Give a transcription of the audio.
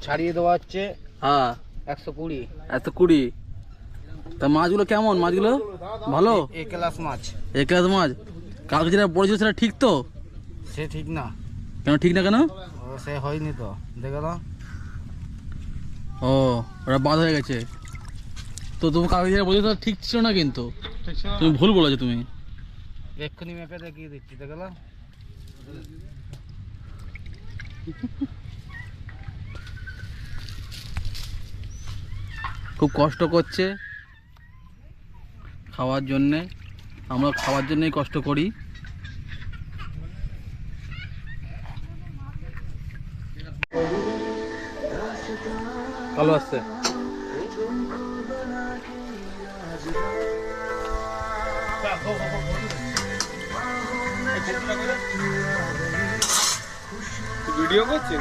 ছাড়িয়ে দেওয়া হচ্ছে হ্যাঁ 120। 120। তা মাছগুলো কেমন? মাছগুলো ভালো? এ ক্লাস মাছ। এ ক্লাস মাছ। কালকে যেটা পড়েছিল সেটা ঠিক তো? সে ঠিক না। কেন ঠিক না কেন? সে হয়নি তো, দেখো না। ও, ওটা বাদ হয়ে গেছে। তো তুমি কালকে যেটা বলেছো ঠিক ছিল না, কিন্তু তুমি ভুল বলেছো তুমি। এক্ষুনি মেপে দেখিয়ে দিচ্ছি, দেখো না। খুব কষ্ট করছে খাওয়ার জন্যে, আমরা খাওয়ার জন্যই কষ্ট করি। ভালো আসছে। ভিডিও করছি।